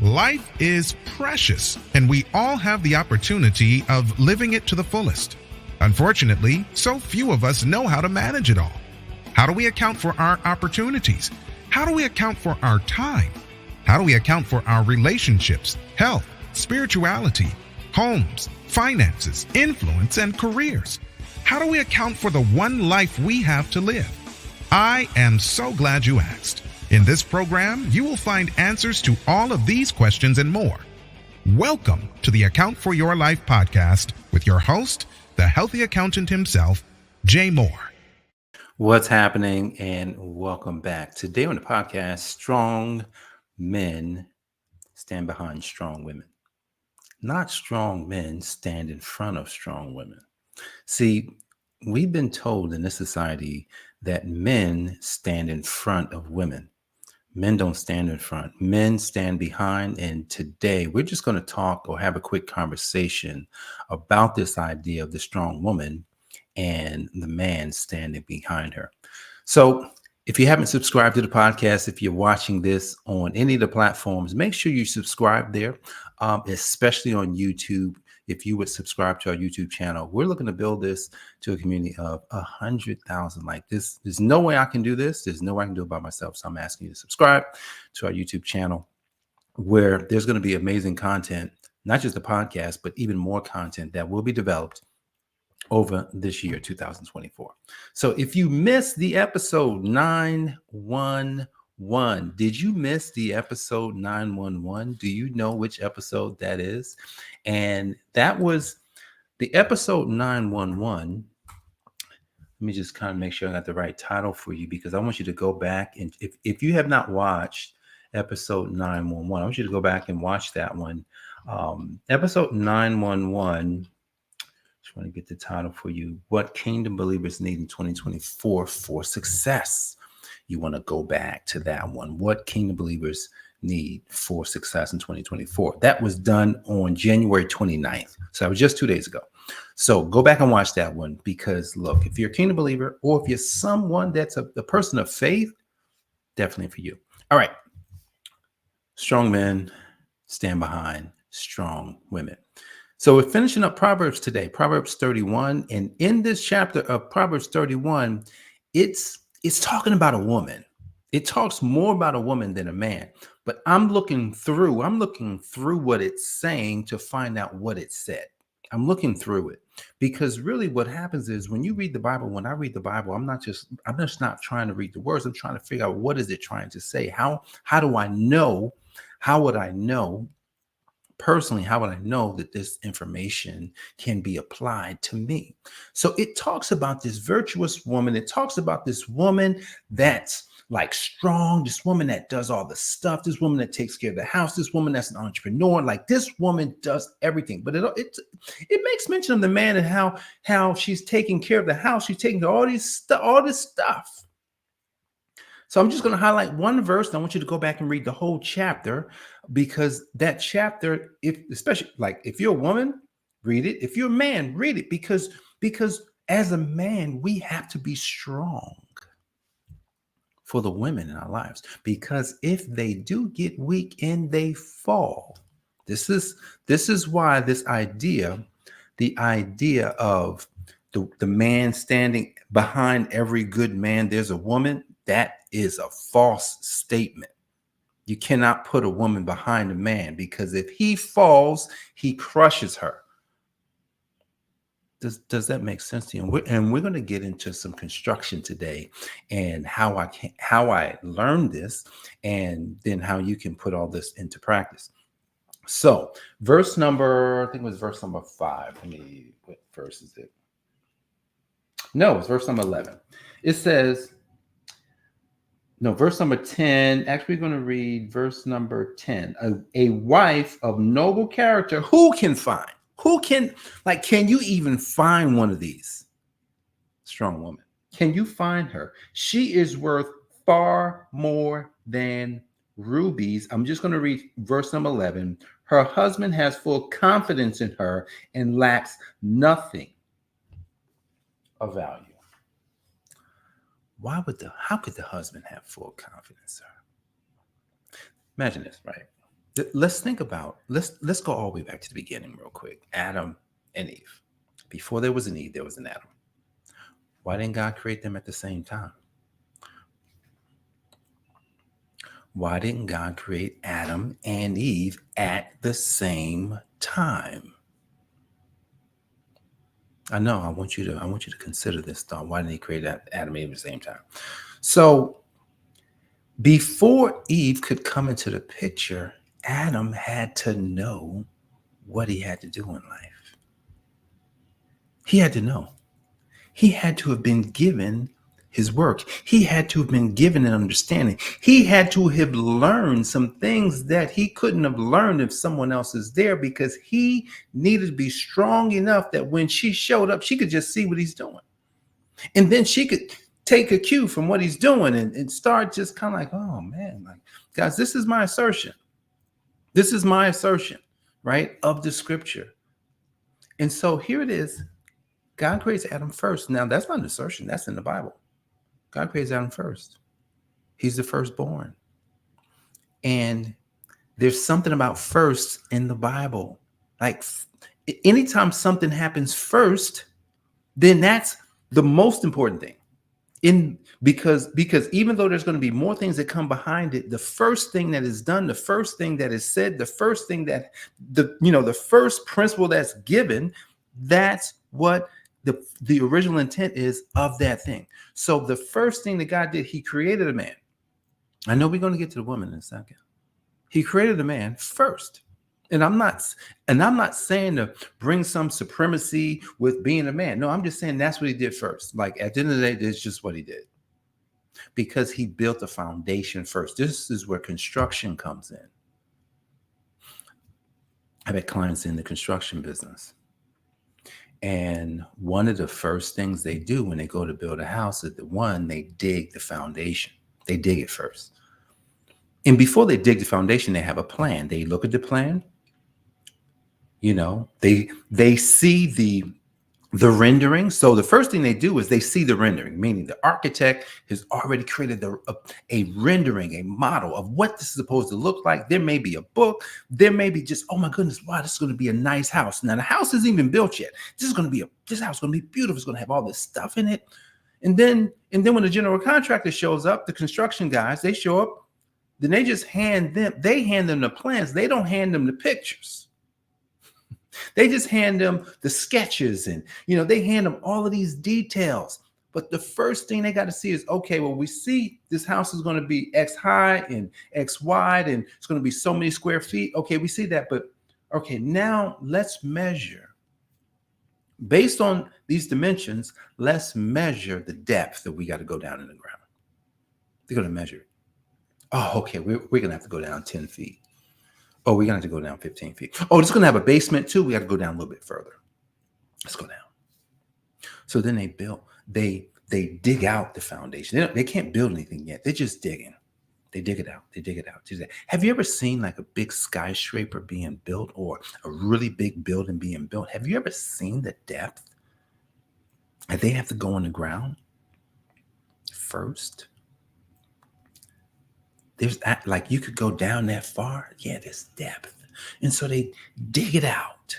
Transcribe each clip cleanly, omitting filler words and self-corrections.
Life is precious, and we all have the opportunity of living it to the fullest. Unfortunately, so few of us know how to manage it all. How do we account for our opportunities? How do we account for our time? How do we account for our relationships, health, spirituality, homes, finances, influence, and careers? How do we account for the one life we have to live? I am so glad you asked. In this program, you will find answers to all of these questions and more. Welcome to the Account for Your Life podcast with your host, the healthy accountant himself, Jay Moore. What's happening, and welcome back. Today on the podcast, strong men stand behind strong women. Not strong men stand in front of strong women. See, we've been told in this society that men stand in front of women. Men don't stand in front. Men stand behind. And today we're just going to talk or have a quick conversation about this idea of the strong woman and the man standing behind her. So if you haven't subscribed to the podcast, if you're watching this on any of the platforms, make sure you subscribe there, especially on YouTube. If you would subscribe to our YouTube channel, we're looking to build this to a community of 100,000 like this. There's no way I can do this. There's no way I can do it by myself. So I'm asking you to subscribe to our YouTube channel, where there's going to be amazing content, not just the podcast, but even more content that will be developed over this year, 2024. So if you missed the episode 911, did you miss the episode 911? Do you know which episode that is? And that was the episode 911. Let me just kind of make sure I got the right title for you, because I want you to go back, and if you have not watched episode 911, I want you to go back and watch that one. Episode 911. Just want to get the title for you. What kingdom believers need in 2024 for success. You want to go back to that one. What kingdom believers need for success in 2024. That was done on January 29th. So that was just 2 days ago. So go back and watch that one, because look, if you're a kingdom believer, or if you're someone that's a person of faith, definitely for you. All right. Strong men stand behind strong women. So we're finishing up Proverbs today, Proverbs 31. And in this chapter of Proverbs 31, it's talking about a woman. It talks more about a woman than a man. But I'm looking through what it's saying to find out what it said. I'm looking through it, because really what happens is when you read the Bible, when I read the Bible, I'm just not trying to read the words. I'm trying to figure out, what is it trying to say? How do I know? How would I know? Personally, how would I know that this information can be applied to me? So it talks about this virtuous woman. It talks about this woman that's like strong, this woman that does all the stuff, this woman that takes care of the house, this woman that's an entrepreneur. Like, this woman does everything. But it makes mention of the man and how she's taking care of the house. She's taking care of all this stuff. So I'm just going to highlight one verse. And I want you to go back and read the whole chapter, because that chapter, especially if you're a woman, read it. If you're a man, read it, because as a man, we have to be strong for the women in our lives, because if they do get weak and they fall, this is why the idea of the man standing behind every good man, there's a woman, that is a false statement. You cannot put a woman behind a man, because if he falls, he crushes her. Does that make sense to you? And we're going to get into some construction today, and how I learned this, and then how you can put all this into practice. So verse number 5. What verse is it? No, it's verse number 11. It says, no, verse number 10. Actually, we're going to read verse number 10. A wife of noble character, who can find? Can you even find one of these? Strong woman. Can you find her? She is worth far more than rubies. I'm just going to read verse number 11. Her husband has full confidence in her and lacks nothing of value. How could the husband have full confidence in her? Imagine this, right? Let's think about, let's go all the way back to the beginning real quick. Adam and Eve. Before there was an Eve, there was an Adam. Why didn't God create them at the same time? Why didn't God create Adam and Eve at the same time? I know. I want you to consider this thought. Why didn't He create Adam and Eve at the same time? So before Eve could come into the picture, Adam had to know what he had to do in life. He had to know. He had to have been given his work. He had to have been given an understanding. He had to have learned some things that he couldn't have learned if someone else is there, because he needed to be strong enough that when she showed up, she could just see what he's doing. And then she could take a cue from what he's doing and start just kind of like, oh man, like, guys, this is my assertion. This is my assertion, right, of the scripture. And so here it is. God creates Adam first. Now, that's not an assertion. That's in the Bible. God creates Adam first. He's the firstborn. And there's something about first in the Bible. Like anytime something happens first, then that's the most important thing. Because even though there's going to be more things that come behind it, the first thing that is done, the first thing that is said, the first thing that the first principle that's given, that's what the original intent is of that thing. So the first thing that God did, He created a man. I know we're going to get to the woman in a second. He created a man first. And I'm not saying to bring some supremacy with being a man. No, I'm just saying that's what He did first. Like at the end of the day, that's just what He did. Because He built a foundation first. This is where construction comes in. I've had clients in the construction business. And one of the first things they do when they go to build a house is they dig the foundation. They dig it first. And before they dig the foundation, they have a plan. They look at the plan. They see the rendering. So the first thing they do is they see the rendering, meaning the architect has already created a rendering, a model of what this is supposed to look like. There may be a book. There may be just, oh my goodness, wow, this is going to be a nice house. Now the house isn't even built yet. This house is going to be beautiful. It's going to have all this stuff in it. And then when the general contractor shows up, the construction guys, they show up, then they just hand them the plans. They don't hand them the pictures. They just hand them the sketches and, they hand them all of these details. But the first thing they got to see is, okay, well, we see this house is going to be X high and X wide, and it's going to be so many square feet. Okay, we see that. But, okay, now let's measure. Based on these dimensions, let's measure the depth that we got to go down in the ground. They're going to measure it. Oh, okay, we're going to have to go down 10 feet. Oh, we're going to have to go down 15 feet. Oh, it's going to have a basement too. We got to go down a little bit further. Let's go down. So then they dig out the foundation. They can't build anything yet. They're just digging. They dig it out. Have you ever seen like a big skyscraper being built or a really big building being built? Have you ever seen the depth that they have to go in the ground first? There's like you could go down that far. Yeah, there's depth. And so they dig it out.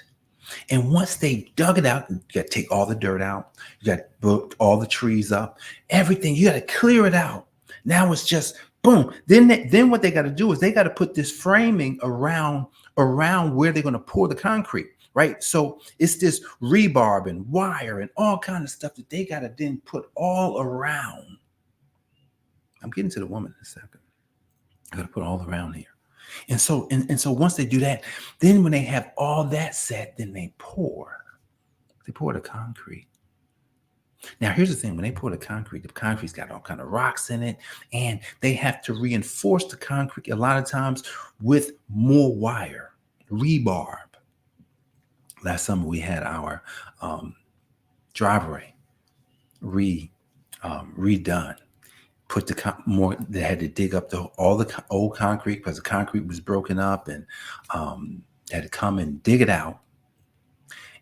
And once they dug it out, you got to take all the dirt out. You got to put all the trees up, everything. You got to clear it out. Now it's just boom. Then what they got to do is they got to put this framing around where they're going to pour the concrete, right? So it's this rebar and wire and all kind of stuff that they got to then put all around. I'm getting to the woman in a second. I got to put all around here. And so once they do that, then when they have all that set, then they pour the concrete. Now, here's the thing. When they pour the concrete's got all kind of rocks in it, and they have to reinforce the concrete a lot of times with more wire, rebar. Last summer, we had our driveway redone. Put they had to dig up all the old concrete because the concrete was broken up, and had to come and dig it out.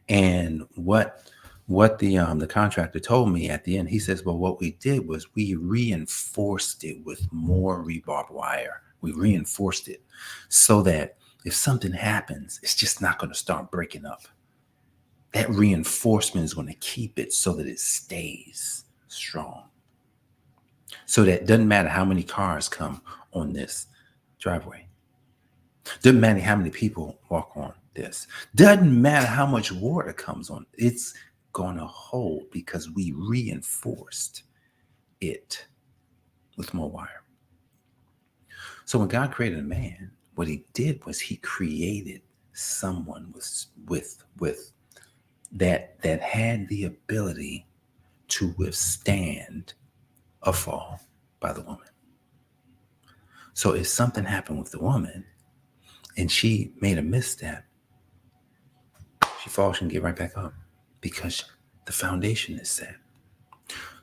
And what the contractor told me at the end, he says, well, what we did was we reinforced it with more rebar wire. We reinforced it so that if something happens, it's just not going to start breaking up. That reinforcement is going to keep it so that it stays strong. So that it doesn't matter how many cars come on this driveway. Doesn't matter how many people walk on this. Doesn't matter how much water comes on. It's going to hold because we reinforced it with more wire. So when God created a man, what he did was he created someone with that had the ability to withstand a fall by the woman. So if something happened with the woman and she made a misstep, she falls and get right back up because the foundation is set.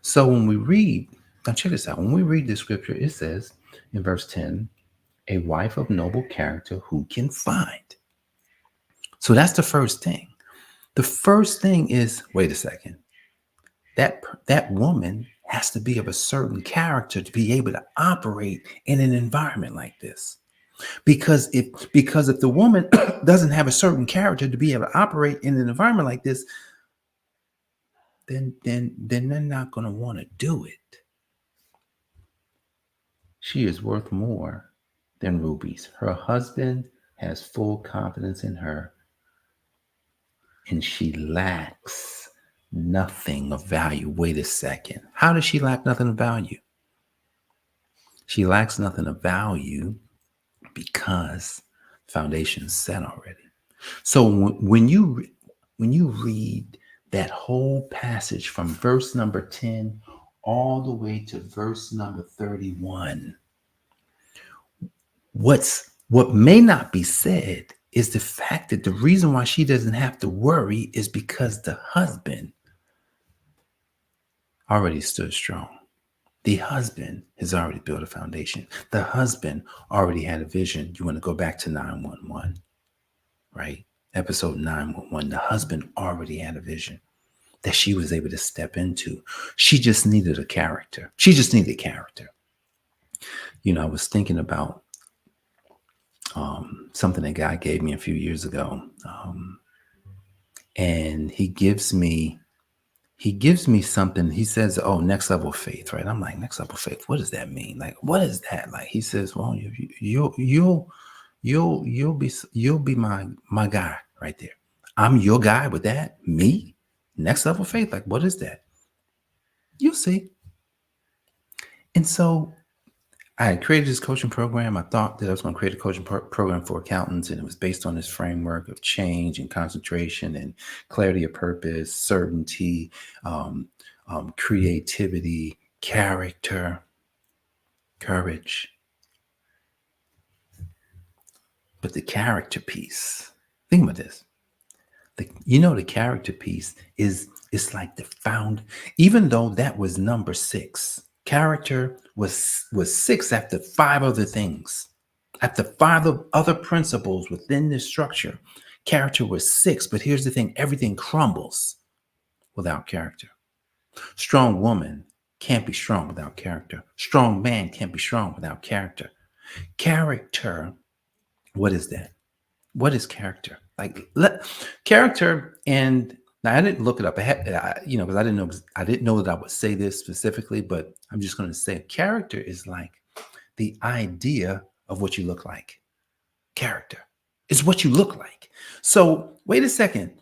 So when we read, now check this out. When we read the scripture, it says in verse 10, a wife of noble character who can find. So that's the first thing. The first thing is, wait a second, that woman has to be of a certain character to be able to operate in an environment like this. Because if the woman doesn't have a certain character to be able to operate in an environment like this, then they're not going to want to do it. She is worth more than rubies. Her husband has full confidence in her, and she lacks nothing of value. Wait a second. How does she lack nothing of value? She lacks nothing of value because foundation is set already. So when you read that whole passage from verse number 10 all the way to verse number 31, what may not be said is the fact that the reason why she doesn't have to worry is because the husband already stood strong. The husband has already built a foundation. The husband already had a vision. You want to go back to 911, right? Episode 911. The husband already had a vision that she was able to step into. She just needed a character. You know, I was thinking about something that God gave me a few years ago. And he gives me something. He says, "Oh, next level of faith," right? I'm like, "Next level of faith. What does that mean? Like, what is that?" Like, he says, "Well, you'll be my guy right there. I'm your guy with that. Me, next level of faith. Like, what is that? You'll see." And so I had created this coaching program. I thought that I was going to create a coaching program for accountants, and it was based on this framework of change and concentration and clarity of purpose, certainty, creativity, character, courage. But the character piece, think about this. The character piece is like the found, even though that was number 6. Character was 6 after 5 other things. After 5 other principles within this structure, character was 6. But here's the thing, everything crumbles without character. Strong woman can't be strong without character. Strong man can't be strong without character. Character, what is that? What is character? Character, and now I didn't look it up. Because I didn't know that I would say this specifically, but I'm just going to say character is like the idea of what you look like. Character is what you look like. So wait a second.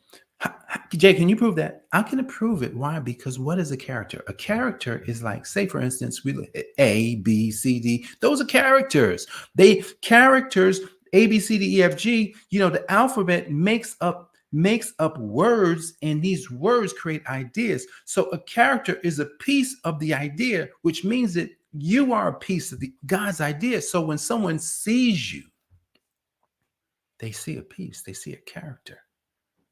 Jay, can you prove that? I can prove it. Why? Because what is a character? A character is like, say, for instance, we look at A, B, C, D. Those are characters. Characters, A, B, C, D, E, F, G. The alphabet makes up words, and these words create ideas. So a character is a piece of the idea, which means that you are a piece of God's idea. So when someone sees you, they see a piece, they see a character.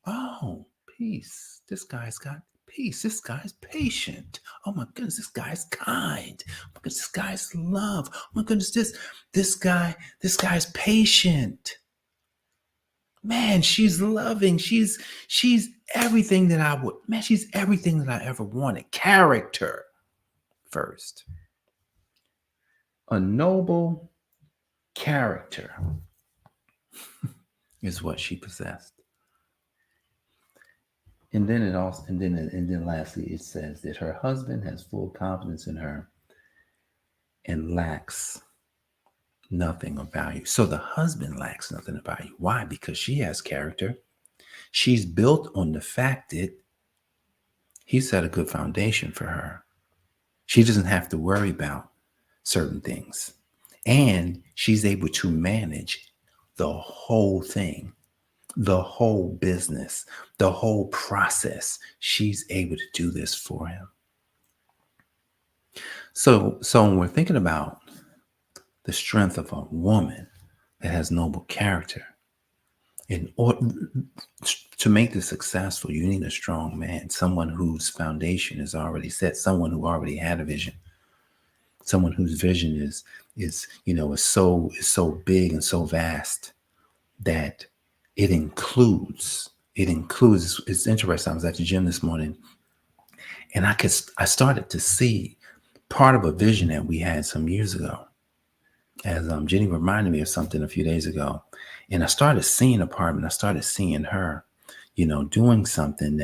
Oh, peace. This guy's got peace. This guy's patient. Oh my goodness, this guy's kind. Oh my goodness, this guy's love. Oh my goodness, this guy's patient. Man, she's loving. She's everything that I would. Man, she's everything that I ever wanted. Character first. A noble character is what she possessed. And then it also, and then lastly, it says that her husband has full confidence in her and lacks nothing of value. So the husband lacks nothing of value. Why? Because she has character. She's built on the fact that he set a good foundation for her. She doesn't have to worry about certain things. And she's able to manage the whole thing, the whole business, the whole process. She's able to do this for him. So when we're thinking about the strength of a woman that has noble character, in order to make this successful, you need a strong man, someone whose foundation is already set, someone who already had a vision, someone whose vision is so big and so vast that it's interesting. I was at the gym this morning and I started to see part of a vision that we had some years ago, as Jenny reminded me of something a few days ago. And I started seeing a part, and I started seeing her, doing something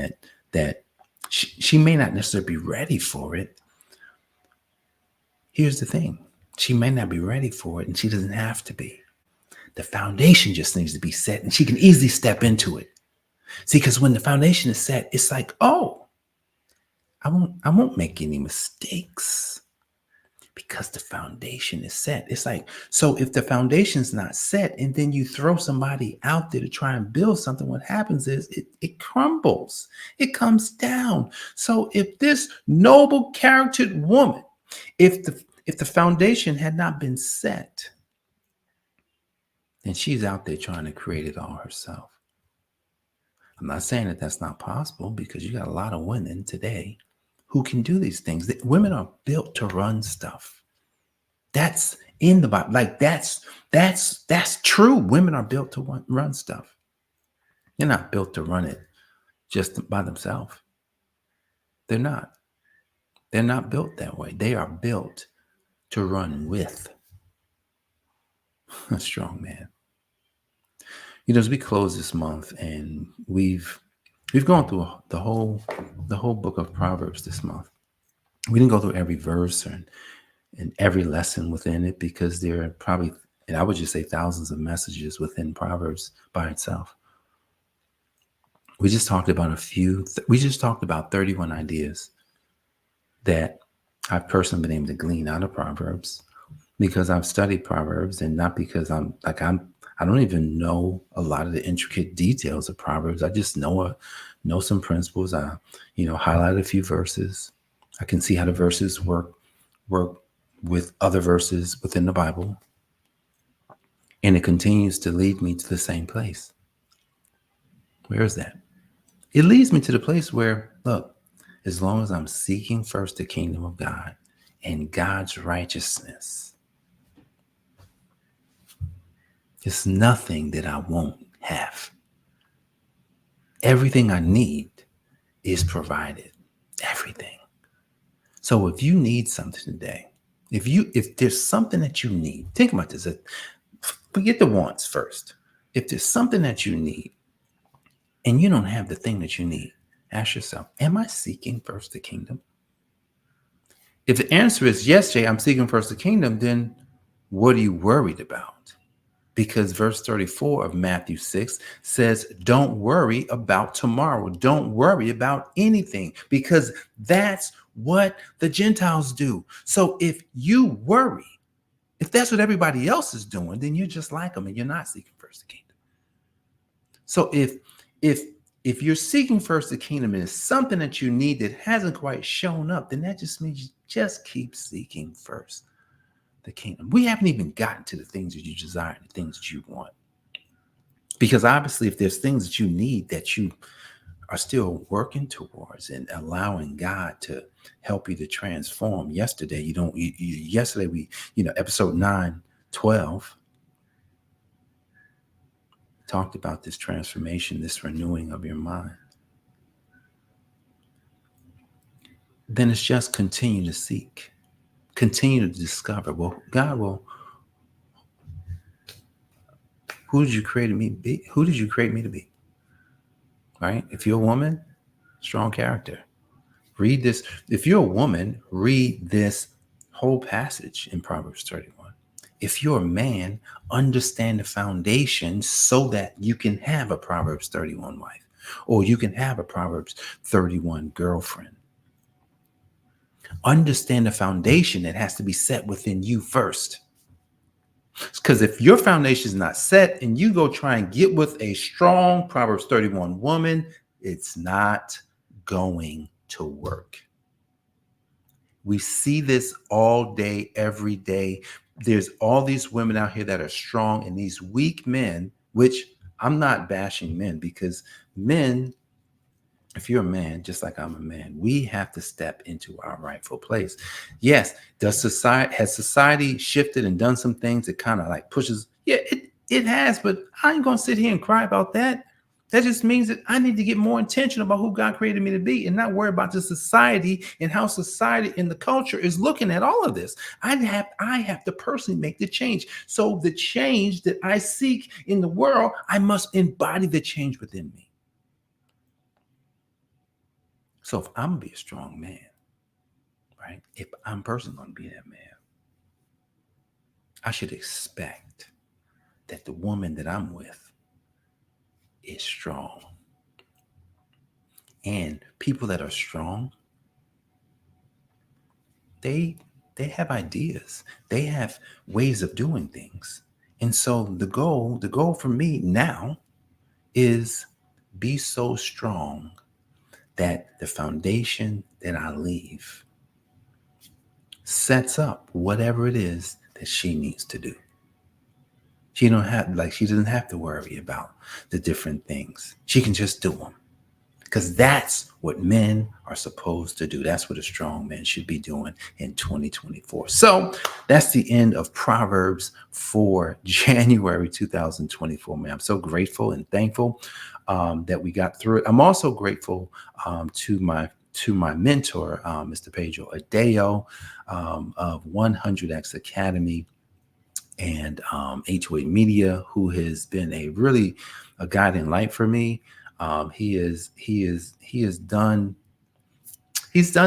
that she may not necessarily be ready for it. Here's the thing. She may not be ready for it, and she doesn't have to be. The foundation just needs to be set, and she can easily step into it. See, because when the foundation is set, it's like, oh, I won't make any mistakes because the foundation is set. It's like, so if the foundation's not set and then you throw somebody out there to try and build something, what happens is it crumbles. It comes down. So if this noble charactered woman, if the foundation had not been set, then she's out there trying to create it all herself. I'm not saying that that's not possible, because you got a lot of women today who can do these things. Women are built to run stuff. That's in the Bible. Like that's true. Women are built to run stuff. They're not built to run it just by themselves. They're not. They're not built that way. They are built to run with a strong man. As we close this month, and we've gone through the whole book of Proverbs this month. We didn't go through every verse and every lesson within it, because there are probably, and I would just say, thousands of messages within Proverbs by itself. We just talked about we just talked about 31 ideas that I've personally been able to glean out of Proverbs, because I've studied Proverbs, and not because I don't even know a lot of the intricate details of Proverbs. I just know some principles. I, highlighted a few verses. I can see how the verses work with other verses within the Bible. And it continues to lead me to the same place. Where is that? It leads me to the place where, look, as long as I'm seeking first the kingdom of God and God's righteousness, there's nothing that I won't have. Everything I need is provided. Everything. So if you need something today, if there's something that you need, think about this. Forget the wants first. If there's something that you need and you don't have the thing that you need, ask yourself, am I seeking first the kingdom? If the answer is yes, Jay, I'm seeking first the kingdom, then what are you worried about? Because verse 34 of Matthew 6 says, don't worry about tomorrow. Don't worry about anything, because that's what the Gentiles do. So if you worry, if that's what everybody else is doing, then you're just like them and you're not seeking first the kingdom. So if you're seeking first the kingdom and it's something that you need that hasn't quite shown up, then that just means you just keep seeking first the kingdom. We haven't even gotten to the things that you desire, the things that you want. Because obviously, if there's things that you need that you are still working towards and allowing God to help you to transform. Yesterday, episode 9:12 talked about this transformation, this renewing of your mind. Then it's just continue to seek. Continue to discover. Well, God will Who did you create me to be? Who did you create me to be? Right? If you're a woman, strong character. Read this. If you're a woman, read this whole passage in Proverbs 31. If you're a man, understand the foundation so that you can have a Proverbs 31 wife, or you can have a Proverbs 31 girlfriend. Understand the foundation that has to be set within you first. Because if your foundation is not set and you go try and get with a strong Proverbs 31 woman, it's not going to work. We see this all day, every day. There's all these women out here that are strong, and these weak men, which I'm not bashing men, because men, if you're a man, just like I'm a man, we have to step into our rightful place. Yes, has society shifted and done some things that kind of like pushes? Yeah, it has, but I ain't gonna sit here and cry about that. That just means that I need to get more intentional about who God created me to be and not worry about the society and how society and the culture is looking at all of this. I have to personally make the change. So the change that I seek in the world, I must embody the change within me. So if I'm gonna be a strong man, right? If I'm personally gonna be that man, I should expect that the woman that I'm with is strong. And people that are strong, they have ideas. They have ways of doing things. And so the goal for me now is be so strong that the foundation that I leave sets up whatever it is that she needs to do. She doesn't have to worry about the different things. She can just do them, because that's what men are supposed to do. That's what a strong man should be doing in 2024. So that's the end of Proverbs for January 2024, man. I'm so grateful and thankful that we got through it. I'm also grateful to my mentor, Mr. Pedro Adeo of 100X Academy and H-Way Media, who has been a guiding light for me. He's done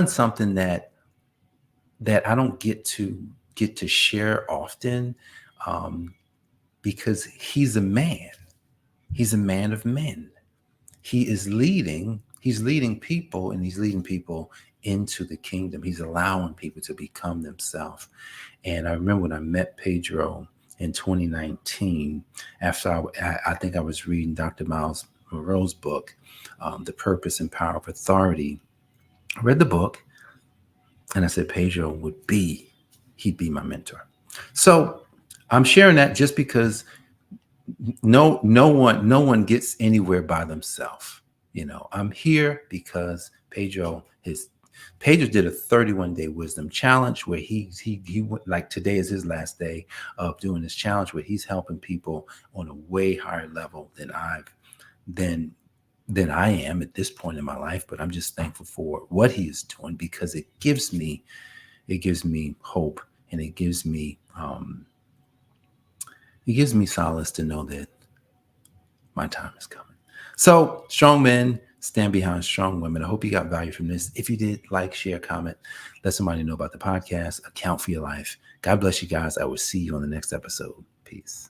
something that I don't get to share often, because he's a man. He's a man of men. He's leading people, and he's leading people into the kingdom. He's allowing people to become themselves. And I remember when I met Pedro in 2019, after I think I was reading Dr. Miles Monroe's book, The Purpose and Power of Authority. I read the book and I said, Pedro he'd be my mentor. So I'm sharing that just because no one gets anywhere by themselves. I'm here because Pedro did a 31-day wisdom challenge where he went, like today is his last day of doing this challenge, where he's helping people on a way higher level than I am at this point in my life. But I'm just thankful for what he is doing, because it gives me hope, and it gives me solace to know that my time is coming. So strong men stand behind strong women. I hope you got value from this. If you did, like, share, comment, let somebody know about the podcast. Account for your life. God bless you guys. I will see you on the next episode. Peace.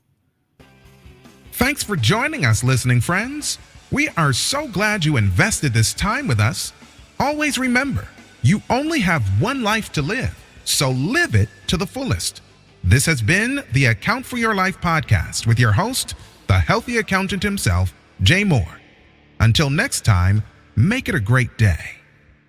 Thanks for joining us, listening friends. We are so glad you invested this time with us. Always remember, you only have one life to live, so live it to the fullest. This has been the Account for Your Life podcast with your host, the healthy accountant himself, Jay Moore. Until next time, make it a great day.